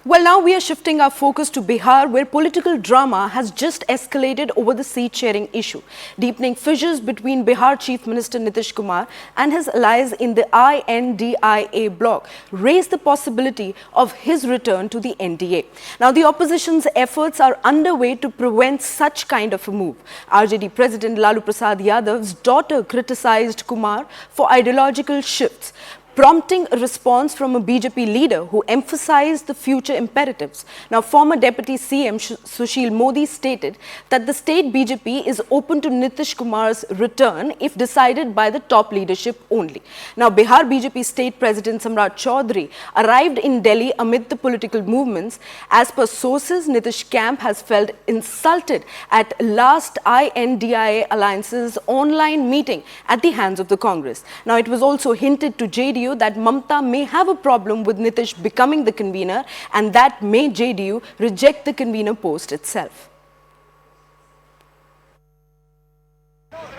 Well, now we are shifting our focus to Bihar, where political drama has just escalated over the seat-sharing issue. Deepening fissures between Bihar Chief Minister Nitish Kumar and his allies in the INDIA bloc raised the possibility of his return to the NDA. Now, the opposition's efforts are underway to prevent such kind of a move. RJD President Lalu Prasad Yadav's daughter criticized Kumar for ideological shifts, prompting a response from a BJP leader who emphasized the future imperatives. Now, former Deputy CM Sushil Modi stated that the state BJP is open to Nitish Kumar's return if decided by the top leadership only. Now, Bihar BJP State President Samrat Chaudhary arrived in Delhi amid the political movements. As per sources, Nitish camp has felt insulted at last INDIA Alliance's online meeting at the hands of the Congress. Now, it was also hinted to JDU that Mamta may have a problem with Nitish becoming the convener, and that may JDU reject the convener post itself.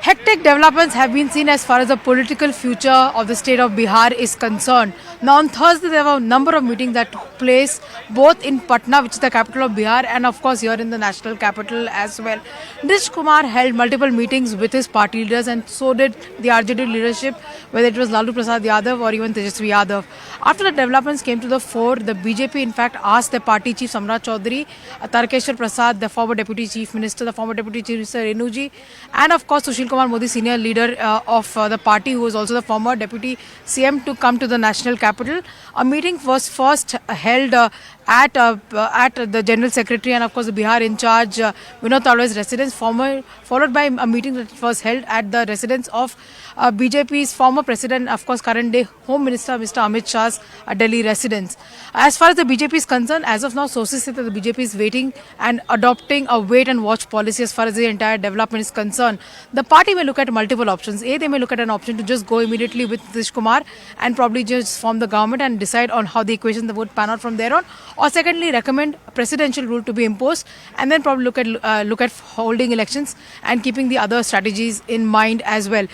Hectic developments have been seen as far as the political future of the state of Bihar is concerned. Now, on Thursday, there were a number of meetings that took place both in Patna, which is the capital of Bihar, and of course here in the national capital as well. Nitish Kumar held multiple meetings with his party leaders, and so did the RJD leadership, whether it was Lalu Prasad Yadav or even Tejasvi Yadav. After the developments came to the fore, the BJP in fact asked the party chief Samrat Chaudhary, Tarkeshwar Prasad, the former deputy chief minister, the former deputy chief minister Renuji, and of course Sushil Kumar Modi, senior leader of the party, who is also the former deputy CM, to come to the national capital. A meeting was first held at the General Secretary and of course the Bihar in charge Vinod Talway's residence, followed by a meeting that was held at the residence of BJP's former president, of course current day Home Minister Mr. Amit Shah's Delhi residence. As far as the BJP is concerned, as of now sources say that the BJP is waiting and adopting a wait and watch policy as far as the entire development is concerned. The party may look at multiple options. A, they may look at an option to just go immediately with Nitish Kumar and probably just form the government and decide on how the equation would pan out from there on. Or secondly, recommend a presidential rule to be imposed and then probably look at holding elections and keeping the other strategies in mind as well.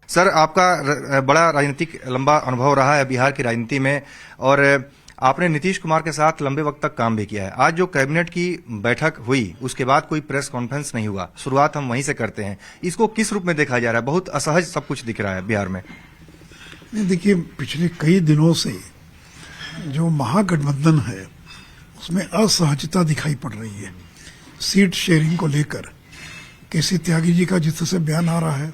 Sir, आपका बड़ा राजनीतिक लंबा अनुभव रहा है बिहार की राजनीति में और आपने नीतीश कुमार के साथ लंबे वक्त तक काम भी किया है। आज जो कैबिनेट की बैठक हुई उसके बाद कोई प्रेस कॉन्फ्रेंस नहीं हुआ, शुरुआत हम वहीं से करते हैं। इसको किस रूप में देखा जा रहा है? बहुत असहज सब कुछ दिख रहा है बिहार में। देखिए, पिछले कई दिनों से जो महागठबंधन है उसमें असहजता दिखाई पड़ रही है। सीट शेयरिंग को लेकर केसी त्यागी जी का जिस तरह से बयान आ रहा है,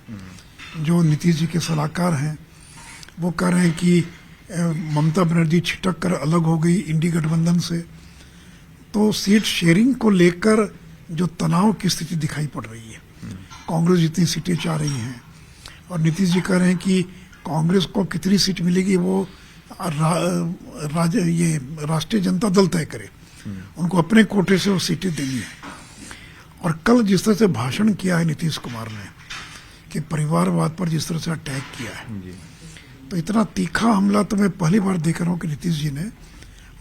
जो नीतीश जी के सलाहकार हैं वो कह रहे हैं कि ममता बनर्जी छिटक कर अलग हो गई इंडी गठबंधन से। तो सीट शेयरिंग को लेकर जो तनाव की स्थिति दिखाई पड़ रही है, कांग्रेस जितनी सीटें चाह रही हैं और नीतीश जी कह रहे हैं कि कांग्रेस को कितनी सीट मिलेगी वो राष्ट्रीय जनता दल तय करे, उनको अपने कोटे से वो सीटें देनी है। और कल जिस तरह से भाषण किया है नीतीश कुमार ने कि परिवारवाद पर जिस तरह से अटैक किया है, तो इतना तीखा हमला तो मैं पहली बार देख रहा हूँ कि नीतीश जी ने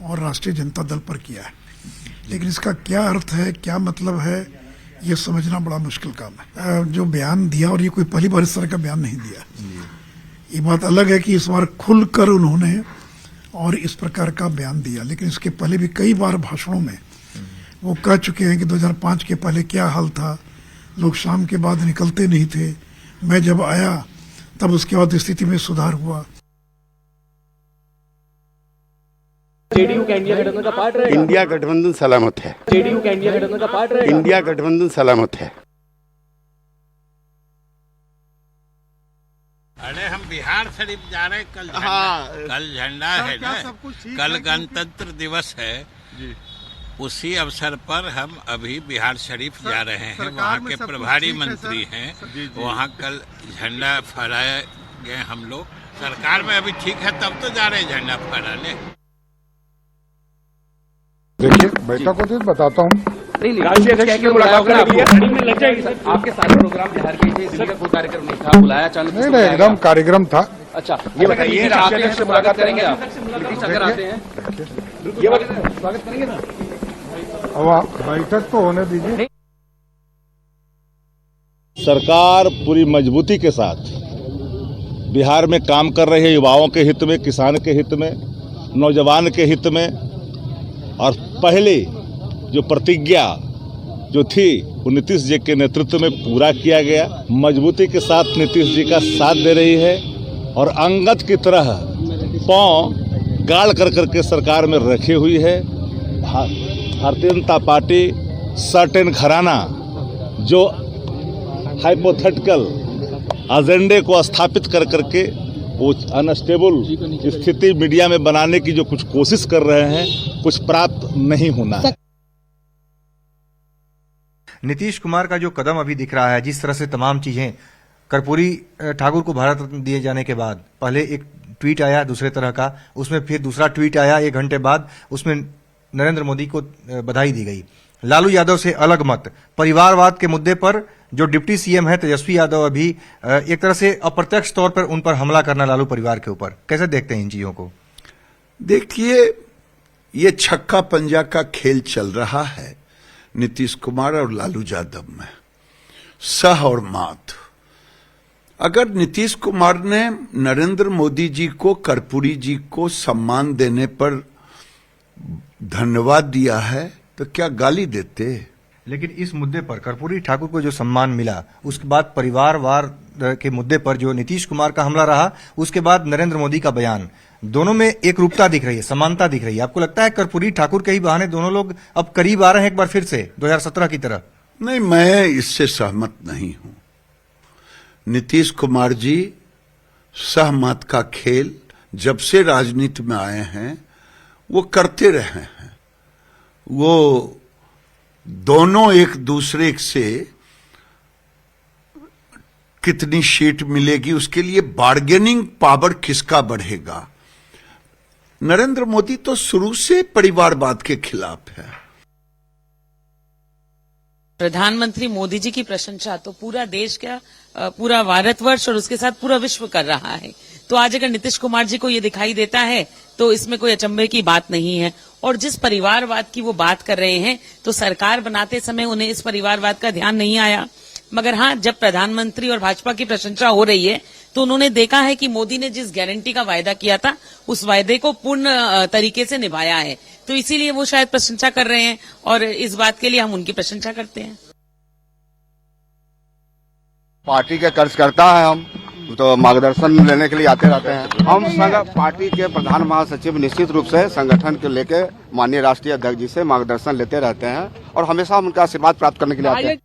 और राष्ट्रीय जनता दल पर किया है। लेकिन इसका क्या अर्थ है, क्या मतलब है, ये समझना बड़ा मुश्किल काम है। जो बयान दिया, और ये कोई पहली बार इस तरह का बयान नहीं दिया, ये बात अलग है कि इस बार खुलकर उन्होंने और इस प्रकार का बयान दिया। लेकिन इसके पहले भी कई बार भाषणों में वो कह चुके हैं कि 2005 के पहले क्या हाल था, लोग शाम के बाद निकलते नहीं थे, मैं जब आया तब उसके बाद स्थिति में सुधार हुआ। जेडीयू का इंडिया गठबंधन का पार्ट रहेगा। इंडिया गठबंधन सलामत है। जेडीयू का इंडिया गठबंधन का पार्ट रहेगा। इंडिया गठबंधन सलामत है। अरे हम बिहार शरीफ जा रहे हैं कल। कल झंडा है ना, कल गणतंत्र दिवस है जी। उसी अवसर पर हम अभी बिहार शरीफ जा रहे हैं। वहाँ के प्रभारी मंत्री हैं, वहाँ कल झंडा फहराए गए हम लोग। सरकार में अभी ठीक है तब तो जा रहे हैं झंडा फहराने। देखिए, बैठक को तो बताता हूँ। राष्ट्रीय अध्यक्ष की मुलाकात में लग जाएगी सर। आपके सारे प्रोग्राम बिहार के दिल्ली का कोई कार्यक्रम नहीं था, बुलाया अचानक? नहीं, एकदम कार्यक्रम था। अच्छा, ये बताइए, राष्ट्रीय अध्यक्ष से मुलाकात करेंगे आप? नीतीश अगर आते हैं ये स्वागत करेंगे ना? अब बैठक तो होने दीजिए। सरकार पूरी मजबूती के साथ बिहार में काम कर रही है, युवाओं के हित में, किसान के हित में, नौजवान के हित में। और पहली जो प्रतिज्ञा जो थी वो नीतीश जी के नेतृत्व में पूरा किया गया। मजबूती के साथ नीतीश जी का साथ दे रही है और अंगद की तरह पांव गाड़ कर करके सरकार में रखी हुई है। भारतीय जनता पार्टी सर्टेन घराना जो हाइपोथेटिकल एजेंडे को स्थापित कर करके वो अनस्टेबल स्थिति मीडिया में बनाने की जो कुछ कोशिश कर रहे हैं, कुछ प्राप्त नहीं होना है। नीतीश कुमार का जो कदम अभी दिख रहा है, जिस तरह से तमाम चीजें कर्पूरी ठाकुर को भारत रत्न दिए जाने के बाद पहले एक ट्वीट आया दूसरे तरह का, उसमें फिर दूसरा ट्वीट आया 1 घंटे बाद, उसमें नरेंद्र मोदी को बधाई दी गई। लालू यादव से अलग मत, परिवारवाद के मुद्दे पर जो डिप्टी सीएम है तेजस्वी यादव अभी एक तरह से अप्रत्यक्ष तौर पर उन पर हमला करना लालू परिवार के ऊपर, कैसे देखते हैं इन चीजों को? देखिए, ये छक्का पंजा का खेल चल रहा है नीतीश कुमार और लालू यादव में, सह और मात। अगर नीतीश कुमार ने नरेंद्र मोदी जी को, कर्पूरी जी को सम्मान देने पर धन्यवाद दिया है तो क्या गाली देते? लेकिन इस मुद्दे पर कर्पूरी ठाकुर को जो सम्मान मिला, उसके बाद परिवारवाद के मुद्दे पर जो नीतीश कुमार का हमला रहा, उसके बाद नरेंद्र मोदी का बयान, दोनों में एक रूपता दिख रही है, समानता दिख रही है। आपको लगता है कर्पूरी ठाकुर के ही बहाने दोनों लोग अब करीब आ रहे हैं एक बार फिर से 2017 की तरह? नहीं, मैं इससे सहमत नहीं हूं। नीतीश कुमार जी सहमत का खेल जब से राजनीति में आए हैं वो करते रहे हैं। वो दोनों एक दूसरे से कितनी सीट मिलेगी उसके लिए बार्गेनिंग पावर किसका बढ़ेगा। नरेंद्र मोदी तो शुरू से परिवारवाद के खिलाफ है। प्रधानमंत्री मोदी जी की प्रशंसा तो पूरा देश का, पूरा भारतवर्ष और उसके साथ पूरा विश्व कर रहा है। तो आज अगर नीतीश कुमार जी को ये दिखाई देता है तो इसमें कोई अचंभे की बात नहीं है। और जिस परिवारवाद की वो बात कर रहे हैं, तो सरकार बनाते समय उन्हें इस परिवारवाद का ध्यान नहीं आया। मगर हाँ, जब प्रधानमंत्री और भाजपा की प्रशंसा हो रही है तो उन्होंने देखा है कि मोदी ने जिस गारंटी का वायदा किया था उस वायदे को पूर्ण तरीके से निभाया है। तो इसीलिए वो शायद प्रशंसा कर रहे हैं और इस बात के लिए हम उनकी प्रशंसा करते हैं। पार्टी के कार्यकर्ता है, हम तो मार्गदर्शन लेने के लिए आते रहते हैं। हम पार्टी के प्रधान महासचिव निश्चित रूप से संगठन के लेके माननीय राष्ट्रीय अध्यक्ष जी से मार्गदर्शन लेते रहते हैं और हमेशा हम उनका आशीर्वाद प्राप्त करने के लिए आते हैं।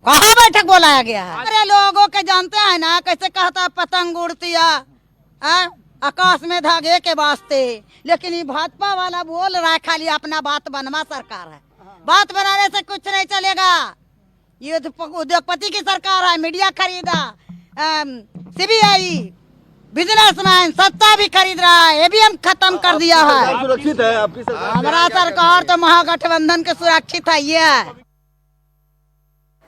कहाँ बैठक बुलाया गया है? अरे लोगों के जानते हैं ना, कैसे कहता पतंग उड़ती है आकाश में धागे के वास्ते। लेकिन ये भाजपा वाला बोल रहा है खाली अपना बात बनवा सरकार है, बात बनाने से कुछ नहीं चलेगा। ये उद्योगपति की सरकार है, मीडिया खरीदा, सीबीआई, बिजनेसमैन सत्ता भी खरीद रहा है, ये भी हम खत्म कर दिया है। सुरक्षित है आपकी सरकार? हमारा सरकार तो महागठबंधन के सुरक्षित है। ये